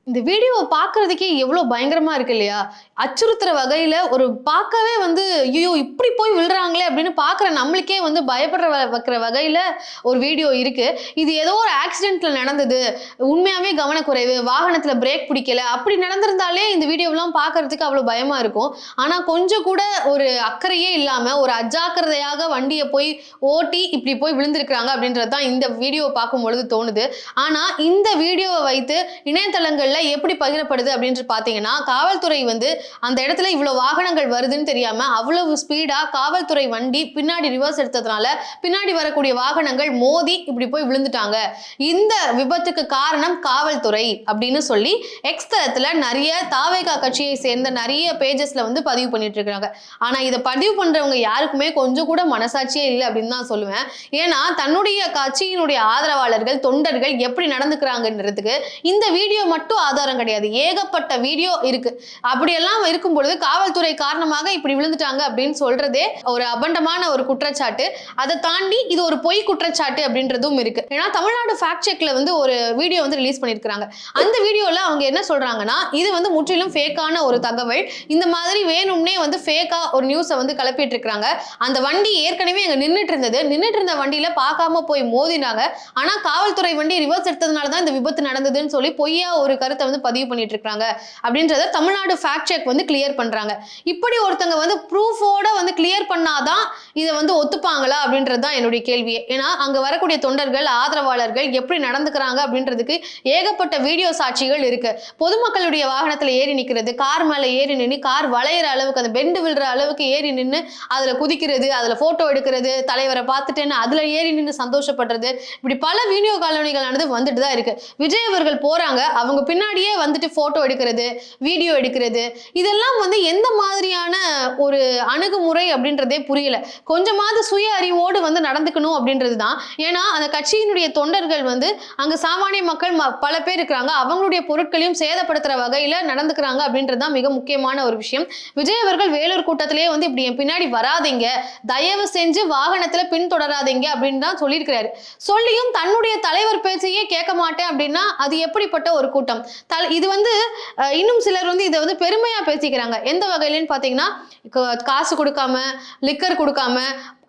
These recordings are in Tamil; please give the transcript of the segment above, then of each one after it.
இந்த வீடியோவை பார்க்கறதுக்கே எவ்வளோ பயங்கரமா இருக்கு இல்லையா? அச்சுறுத்துற வகையில ஒரு பார்க்கவே வந்து, ஐயோ! இப்படி போய் விழுறாங்களே அப்படின்னு பார்க்குற நம்மளுக்கே வந்து பயப்படுற வைக்கிற வகையில ஒரு வீடியோ இருக்கு. இது ஏதோ ஒரு ஆக்சிடென்ட்ல நடந்தது. உண்மையாவே கவனக்குறைவு, வாகனத்துல பிரேக் பிடிக்கல, அப்படி நடந்திருந்தாலே இந்த வீடியோவெல்லாம் பார்க்கறதுக்கு அவ்வளோ பயமா இருக்கும். ஆனா கொஞ்சம் கூட ஒரு அக்கறையே இல்லாம, ஒரு அஜாக்கிரதையாக வண்டிய போய் ஓட்டி இப்படி போய் விழுந்திருக்கிறாங்க அப்படின்றது தான் இந்த வீடியோவ பார்க்கும்பொழுது தோணுது. ஆனா இந்த வீடியோவ வைத்து இணையதளங்கள்ல எப்படி பகிரப்படுது அப்படின்னு பார்த்தீங்கன்னா, காவல்துறை வந்து அந்த இடத்துல இவ்வளவு வாகனங்கள் வருதுன்னு தெரியாம அவ்வளவு ஸ்பீடா காவல்துறை வண்டி பின்னாடி ரிவர்ஸ் எடுத்ததுனால பின்னாடி வரக்கூடிய வாகனங்கள் மோதி இப்படி போய் விழுந்துட்டாங்க. இந்த விபத்துக்கு காரணம் காவல்துறை அப்படின்னு சொல்லி எக்ஸ் தளத்துல நிறைய தாவேகா கட்சியை சேர்ந்த நிறைய பேஜஸ்ல வந்து பதிவு பண்ணிட்டு இருக்காங்க. ஆனா இதை பதிவு பண்றவங்க யாருக்குமே கொஞ்சம் கூட மனசாட்சியே இல்லை அப்படின்னு தான் சொல்லுவேன். ஏன்னா தன்னுடைய கட்சியினுடைய ஆதரவாளர்கள் தொண்டர்கள் எப்படி நடந்துக்கிறாங்கன்றதுக்கு இந்த வீடியோ மட்டும் ஆதாரம் கிடையாது. ஏகப்பட்ட வீடியோ இருக்கு. அப்படியெல்லாம் இருக்கும் பொழுது காவல்துறை காரணமாக இப்படி விழுந்துட்டாங்க அப்படின்னு சொல்றதே ஒரு அபண்டமான ஒரு குற்றச்சாட்டு. அதை தாண்டி இது ஒரு பொய் குற்றச்சாட்டு அப்படின்றதும் இருக்கு. ஏன்னா தமிழ்நாடு ஃபேக்ட் செக்ல வந்து ஒரு வீடியோ வந்து ரிலீஸ் பண்ணிருக்காங்க. அந்த வீடியோல அவங்க என்ன சொல்றாங்கன்னா, இது வந்து முற்றிலும் ஃபேக்கான ஒரு தகவல். இந்த மாதிரி வேணும்னே வந்து ஃபேக்கா ஒரு நியூஸை வந்து கிளப்பிட்டு இருக்காங்க. அந்த வண்டி ஏற்கனவே அங்க நின்றுட்டு இருந்தது. நின்றுட்டு இருந்த வண்டியில பார்க்காம போய் மோதினாங்க. ஆனா காவல்துறை வண்டி ரிவர்ஸ் எடுத்ததுனால தான் இந்த விபத்து நடந்ததுன்னு சொல்லி பொய்யா ஒரு கருத்தை வந்து பதிவு பண்ணிட்டு இருக்காங்க அப்படின்றத தமிழ்நாடு ஃபேக்ட் செக் வந்து கிளியர் பண்றாங்க. இப்படி ஒருத்தங்க வந்து ப்ரூஃபோட வந்து கிளியர் பண்ணாதான் இதை வந்து ஒத்துப்பாங்களா அப்படின்றது தான் என்னுடைய கேள்வியே. ஏன்னா அங்க வரக்கூடிய தொண்டர்கள் ஆதரவாளர்கள் எப்படி நடந்துக்கிறாங்க அப்படின்றதுக்கு ஏகப்பட்ட வீடியோ சாட்சிகள் இருக்கு. பொதுமக்களுடைய வாகனத்துல ஏறி நிக்கிறது, கார் மேல ஏறி நின்று கார் வளையிற அளவுக்கு அந்த பெண்டு விழுற அளவுக்கு ஏறி நின்று அதுல குதிக்கிறது, அதுல போட்டோ எடுக்கிறது, தலைவரை பார்த்துட்டேன்னு அதுல ஏறி நின்று சந்தோஷப்படுறது, இப்படி பல வீடியோ காலனிகள் வந்துட்டு தான் இருக்கு. விஜய் அவர்கள் போறாங்க, அவங்க பின்னாடியே வந்துட்டு போட்டோ எடுக்கிறது, வீடியோ எடுக்கிறது, இதெல்லாம் வந்து எந்த மாதிரியான ஒரு அணுகுமுறை அப்படின்றதே புரியல. கொஞ்சமாவது சுய அறிவோடு வந்து நடந்துக்கணும் அப்படின்றது தான். ஏன்னா அந்த கட்சியினுடைய தொண்டர்கள் வந்து அங்க சாமானிய மக்கள் பல பேர் இருக்கிறாங்க, அவங்களுடைய பொருட்களையும் சேதப்படுத்துற வகையில நடந்துக்கிறாங்க அப்படின்றது தான் மிக முக்கியமான ஒரு விஷயம். விஜய் அவர்கள் வேலூர் கூட்டத்திலேயே வந்து இப்படி என் பின்னாடி வராதீங்க, தயவு செஞ்சு வாகனத்துல பின்தொடராதீங்க அப்படின்னு தான் சொல்லியிருக்கிறாரு. சொல்லியும் தன்னுடைய தலைவர் பேச்சையே கேட்க மாட்டேன் அப்படின்னா அது எப்படிப்பட்ட ஒரு கூட்டம்? இது வந்து இன்னும் சிலர் வந்து இதை வந்து பெருமையா பேசிக்கிறாங்க. எந்த வகையிலன்னு பாத்தீங்கன்னா, காசு கொடுக்காம, லிக்கர் கொடுக்காம,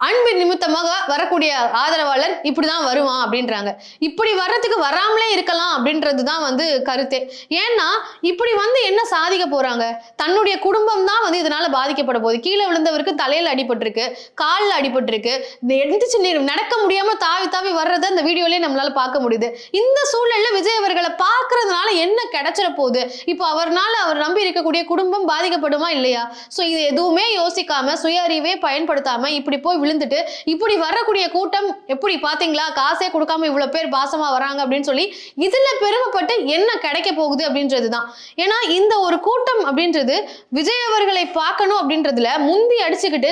அன்பின் நிமித்தமாக வரக்கூடிய ஆதரவாளர் இப்படிதான் வருவான் அப்படின்றாங்க. இப்படி வர்றதுக்கு வராமலே இருக்கலாம் அப்படின்றது தான் வந்து கருத்தே. ஏன்னா இப்படி வந்து என்ன சாதிக்க போறாங்க? தன்னுடைய குடும்பம் தான் வந்து இதனால பாதிக்கப்பட போகுது. கீழே விழுந்தவருக்கு தலையில அடிபட்டிருக்கு, காலில் அடிபட்டிருக்கு, எந்திரிச்சு நடக்க முடியாம தாவி தாவி வர்றதை இந்த வீடியோலயே நம்மளால பார்க்க முடியுது. இந்த சூழல்ல விஜய் அவர்களை பார்க்கறதுனால என்ன கிடைச்சிட போகுது? இப்போ அவர்னால அவர் நம்பி இருக்கக்கூடிய குடும்பம் பாதிக்கப்படுமா இல்லையா? சோ இது எதுவுமே யோசிக்காம சுய அறிவே பயன்படுத்தாம இப்படி போய் விழுந்துட்டு இப்படி வரக்கூடிய கூட்டம் எப்படி பாத்தீங்களா, காசே கொடுக்காம இவ்வளவு பேர் பாசமா வராங்க அப்படின்னு சொல்லி இதுல பெருமைப்பட்டு என்ன கிடைக்க போகுது அப்படின்றதுதான். ஏன்னா இந்த ஒரு கூட்டம் அப்படின்றது விஜய் அவர்களை பார்க்கணும் அப்படின்றதுல முந்தி அடிச்சுக்கிட்டு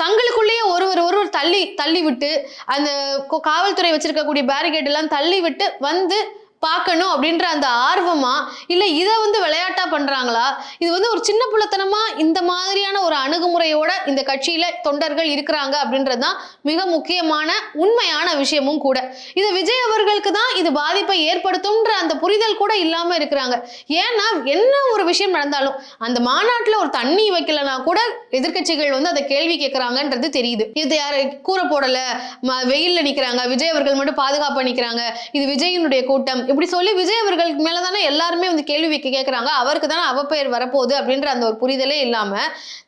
தங்களுக்குள்ளேயே ஒருவர் தள்ளி தள்ளி விட்டு அந்த காவல்துறை வச்சிருக்கக்கூடிய பேரிகேட் எல்லாம் தள்ளி விட்டு வந்து பார்க்கணும் அப்படின்ற அந்த ஆர்வமா, இல்ல இதை வந்து விளையாட்டா பண்றாங்களா? இது வந்து ஒரு சின்ன புள்ளத்தனமா இந்த மாதிரியான ஒரு அணுகுமுறையோட இந்த கட்சியில தொண்டர்கள் இருக்கிறாங்க அப்படின்றதுதான் மிக முக்கியமான உண்மையான விஷயமும் கூட. இது விஜய் அவர்களுக்கு தான் இது பாதிப்பை ஏற்படுத்தும்ன்ற அந்த புரிதல் கூட இல்லாம இருக்கிறாங்க. ஏன்னா என்ன ஒரு விஷயம் நடந்தாலும் அந்த மாநாட்டுல ஒரு தண்ணி வைக்கலனா கூட எதிர்கட்சிகள் வந்து அதை கேள்வி கேட்கிறாங்கன்றது தெரியுது. இது யாரு கூரை போடல, வெயில்ல நிக்கிறாங்க, விஜய் அவர்கள் மட்டும் பாதுகாப்பா நிக்கிறாங்க, இது விஜயினுடைய கூட்டம் இப்படி சொல்லி விஜய் அவர்களுக்கு மேலதானே எல்லாருமே வந்து கேள்வி கேட்கிறாங்க. அவருக்கு தானே அவப்பெயர் வரப்போகுது அப்படின்ற அந்த ஒரு புரிதலே இல்லாம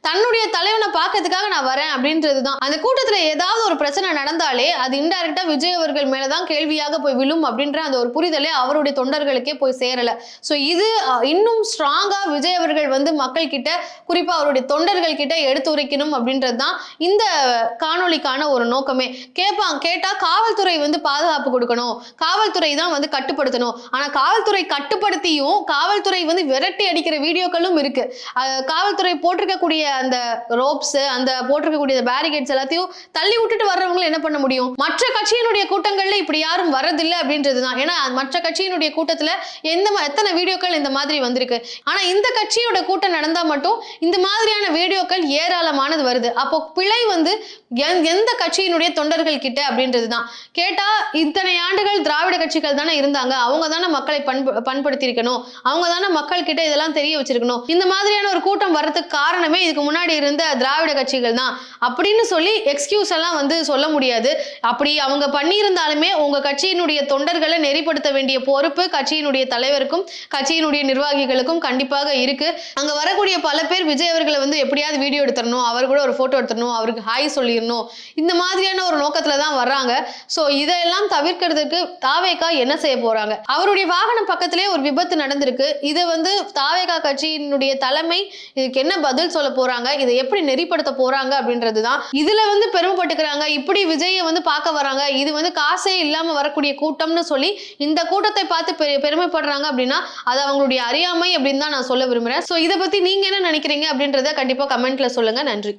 தன்னுடைய தலைவனை பார்க்கறதுக்காக நான் வரேன் அப்படின்றதுதான். அந்த கூட்டத்துல ஏதாவது ஒரு பிரச்சனை நடந்தாலே அது இன்டைரக்டா விஜய் அவர்கள் மேலதான் கேள்வியாக போய் விழும் அப்படின்ற அந்த ஒரு புரிதலே அவருடைய தொண்டர்களுக்கே போய் சேரல. சோ இது இன்னும் ஸ்ட்ராங்கா விஜய் அவர்கள் வந்து மக்கள் கிட்ட, குறிப்பா அவருடைய தொண்டர்கள் கிட்ட எடுத்துரைக்கணும் அப்படின்றதுதான் இந்த காணொலிக்கான ஒரு நோக்கமே. கேட்டா காவல்துறை வந்து பாதுகாப்பு கொடுக்கணும், காவல்துறை தான் வந்து கட்டுப்படுத்தணும். ஆனா காவல்துறை கட்டுப்படுத்தியும் காவல்துறை வந்து விரட்டி அடிக்கிற வீடியோக்களும் இருக்கு. காவல்துறை போட்டிருக்கக்கூடிய அந்த ரோப்ஸ், அந்த போட்டிருக்கக்கூடிய பேரிகேட்ஸ் எல்லாத்தையும் தள்ளி விட்டுட்டு வர்றவங்க என்ன பண்ண முடியும்? மற்ற கட்சியினுடைய கூட்டங்கள்ல இப்படி யாரும் வரதில்லை அப்படின்றதுதான். ஏன்னா மற்ற கட்சியினுடைய கூட்டத்துல எத்தனை வீடியோக்கள் இந்த மாதிரி வந்திருக்கு. ஆனா இந்த கட்சியோட கூட்டம் நடந்தா மட்டும் இந்த மாதிரியான வீடியோக்கள் ஏராளமானது வருது. அப்போ பிழை வந்து எந்த கட்சியினுடைய தொண்டர்கள் கிட்ட அப்படின்றதுதான். கேட்டா இத்தனை ஆண்டுகள் திராவிட கட்சிகள் தானே இருந்தாங்க, அவங்க தானே மக்களை பண்படுத்தியிருக்கணும், அவங்க தானே மக்கள் கிட்ட இதெல்லாம் தெரிய வச்சிருக்கணும். இந்த மாதிரியான ஒரு கூட்டம் வர்றதுக்கு காரணமே இதுக்கு முன்னாடி இருந்த திராவிட கட்சிகள் தான் அப்படின்னு சொல்லி எக்ஸ்கியூஸ் எல்லாம் வந்து சொல்ல முடியாது. அப்படி அவங்க பண்ணியிருந்தாலுமே உங்க கட்சியினுடைய தொண்டர்களை நெறிப்படுத்த வேண்டிய பொறுப்பு கட்சியினுடைய தலைவருக்கும் கட்சியினுடைய நிர்வாகிகளுக்கும் கண்டிப்பாக இருக்கு. அங்க வரக்கூடிய பல பேர் விஜய் அவர்களை வந்து எப்படியாவது வீடியோ எடுத்துடணும், அவர் கூட ஒரு போட்டோ எடுத்துடணும், அவருக்கு ஹாய் சொல்லிடணும், இந்த மாதிரியான ஒரு நோக்கத்துல தான் வர்றாங்க. சோ இதெல்லாம் தவிர்க்கிறதுக்கு தாவேகா என்ன செய்ய போறாங்க? அவருடைய வாகனம் பக்கத்திலே ஒரு விபத்து நடந்திருக்கு. இது வந்து தாவேகா கட்சியினுடைய தலைமை இதுக்கு என்ன பதில் சொல்ல போறாங்க, இதை எப்படி நெறிப்படுத்த போறாங்க அப்படின்றதுதான். இதுல வந்து பெருமைப்பட்டுக்கிறாங்க, இப்படி விஜயை வந்து பார்க்க வராங்க, இது வந்து காசே இல்லாம வரக்கூடிய கூட்டம்னு சொல்லி இந்த கூட்டத்தை பார்த்து பெருமைப்படுறாங்க அப்படின்னா அது அவங்களுடைய அறியாமை அப்படின்னு தான் நான் சொல்ல விரும்புறேன். சோ இதை பத்தி நீங்க என்ன நினைக்கிறீங்க அப்படின்றத கண்டிப்பா கமெண்ட்ல சொல்லுங்க. நன்றி.